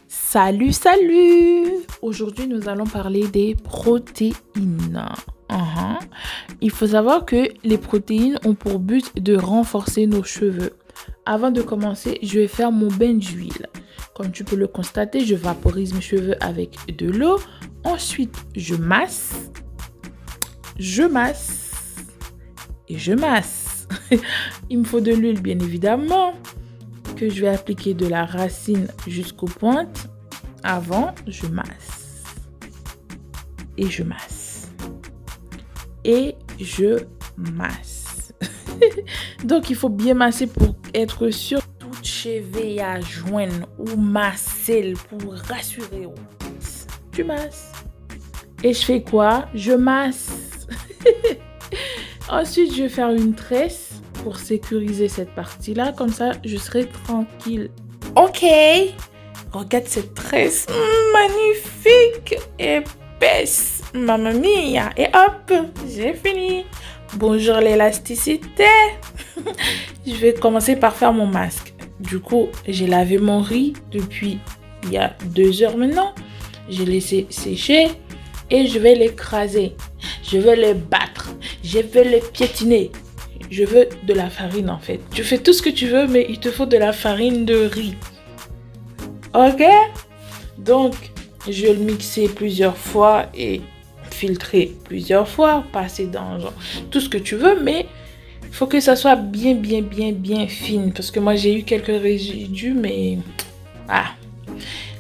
Salut, salut! Aujourd'hui, nous allons parler des protéines. Il faut savoir que les protéines ont pour but de renforcer nos cheveux. Avant de commencer, je vais faire mon bain d'huile. Comme tu peux le constater, je vaporise mes cheveux avec de l'eau. Ensuite, je masse et je masse. Il me faut de l'huile, bien évidemment, que je vais appliquer de la racine jusqu'aux pointes. Avant, je masse. Et je masse. Et je masse. Donc, il faut bien masser pour être sûr que tout cheveu à joindre ou masser pour rassurer. Tu masses. Et je fais quoi? Je masse. Ensuite, je vais faire une tresse pour sécuriser cette partie-là. Comme ça, je serai tranquille. Ok. Regarde cette tresse. Magnifique. Épaisse. Mamma mia. Et hop, j'ai fini. Bonjour l'élasticité. Je vais commencer par faire mon masque. Du coup, j'ai lavé mon riz depuis il y a 2 heures maintenant. J'ai laissé sécher et je vais l'écraser. Je veux le battre. Je veux le piétiner. Je veux de la farine en fait. Tu fais tout ce que tu veux, mais il te faut de la farine de riz. Ok? Donc, je vais le mixer plusieurs fois et filtrer plusieurs fois. Passer dans genre, tout ce que tu veux, mais il faut que ça soit bien fine. Parce que moi, j'ai eu quelques résidus, mais... Ah.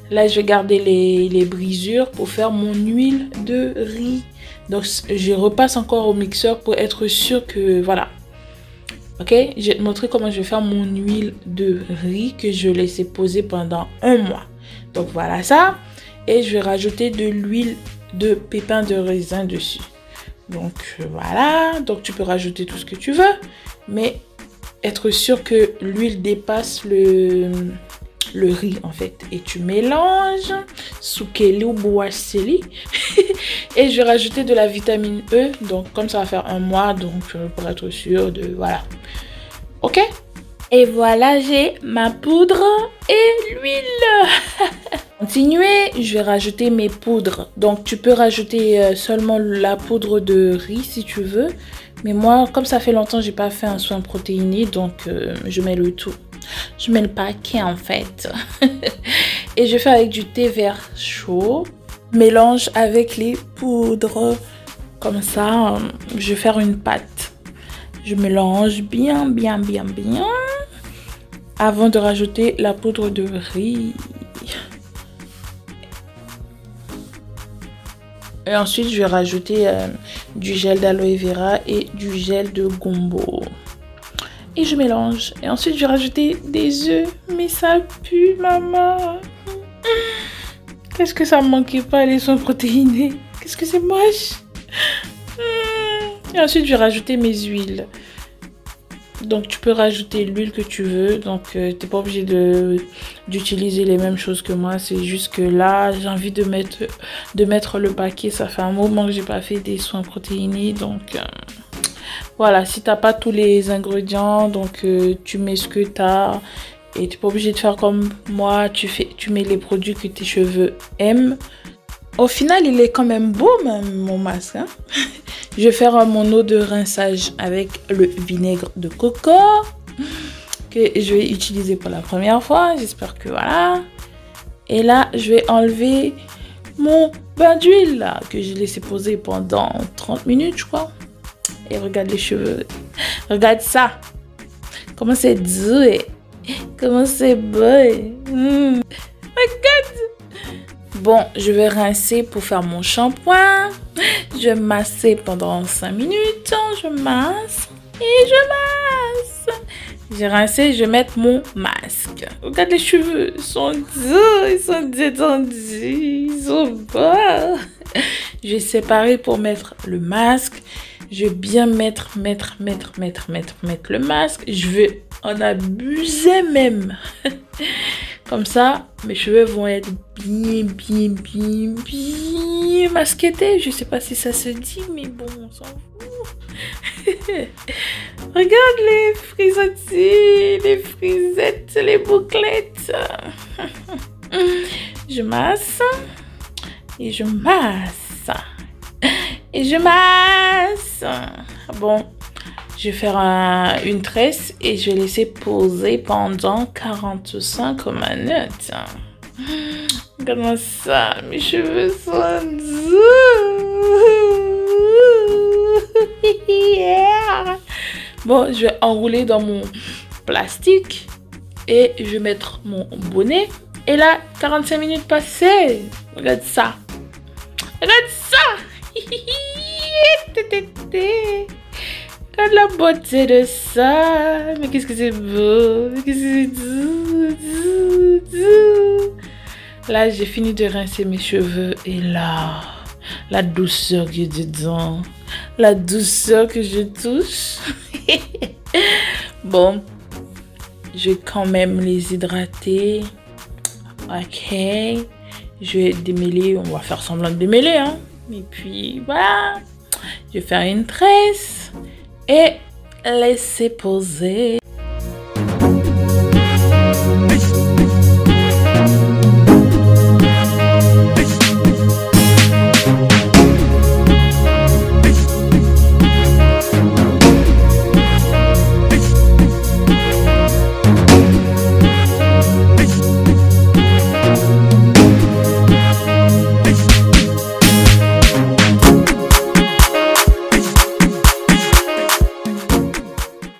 Là, je vais garder les brisures pour faire mon huile de riz. Donc, je repasse encore au mixeur pour être sûr que... Voilà. Ok, je vais te montrer comment je vais faire mon huile de riz que je laissais poser pendant 1 mois. Donc voilà ça. Et je vais rajouter de l'huile de pépins de raisin dessus. Donc voilà. Donc tu peux rajouter tout ce que tu veux. Mais être sûr que l'huile dépasse le riz en fait. Et tu mélanges. Soukeli ou boisseli. Et je vais rajouter de la vitamine E. Donc comme ça va faire 1 mois. Donc pour être sûr de... Voilà. Ok? Et voilà, j'ai ma poudre et l'huile. Continuer, je vais rajouter mes poudres. Donc tu peux rajouter seulement la poudre de riz si tu veux. Mais moi, comme ça fait longtemps que j'ai pas fait un soin protéiné, donc je mets le tout. Je mets le paquet en fait. Et je fais avec du thé vert chaud. Mélange avec les poudres. Comme ça, je vais faire une pâte. Je mélange bien. Avant de rajouter la poudre de riz. Et ensuite, je vais rajouter du gel d'aloe vera et du gel de gombo. Et je mélange. Et ensuite, je vais rajouter des œufs. Mais ça pue, maman. Qu'est-ce que ça me manquait pas, les soins protéinés. Qu'est-ce que c'est moche. Et ensuite, je vais rajouter mes huiles. Donc, tu peux rajouter l'huile que tu veux. Donc, tu n'es pas obligé d'utiliser les mêmes choses que moi. C'est juste que là, j'ai envie de mettre le paquet. Ça fait un moment que j'ai pas fait des soins protéinés. Donc, voilà. Si tu n'as pas tous les ingrédients, donc tu mets ce que tu as. Et tu n'es pas obligé de faire comme moi. Tu mets les produits que tes cheveux aiment. Au final, il est quand même beau, même, mon masque. Hein? Je vais faire mon eau de rinçage avec le vinaigre de coco que je vais utiliser pour la première fois. J'espère que voilà. Et là, je vais enlever mon bain d'huile là que j'ai laissé poser pendant 30 minutes, je crois. Et regarde les cheveux. Regarde ça. Comment c'est doux. Comment c'est beau. Regarde. Bon, je vais rincer pour faire mon shampoing. Je vais masser pendant 5 minutes. Je masse et je masse. J'ai rincé, je vais mettre mon masque. Regarde les cheveux, ils sont doux, ils sont détendus, ils sont beaux. Je vais séparer pour mettre le masque. Je vais bien mettre le masque. Je vais en abuser même. Comme ça, mes cheveux vont être bien masquettés. Je sais pas si ça se dit, mais bon, on s'en fout. Regarde les frisottis, les frisettes, les bouclettes. Je masse. Et je masse. Et je masse. Bon, je vais faire une tresse et je vais laisser poser pendant 45 minutes. Comment ça, mes cheveux sont doux. Yeah. Bon, je vais enrouler dans mon plastique et je vais mettre mon bonnet. Et là, 45 minutes passées. Regarde ça. Regarde ça. Regarde la beauté de ça. Mais qu'est-ce que c'est beau. Qu'est-ce que c'est doux. Là, j'ai fini de rincer mes cheveux. Et là, la douceur qui est dedans. La douceur que je touche. Bon, je vais quand même les hydrater. Ok. Je vais démêler. On va faire semblant de démêler. Hein. Et puis, voilà. Je vais faire une tresse. Et laisser poser.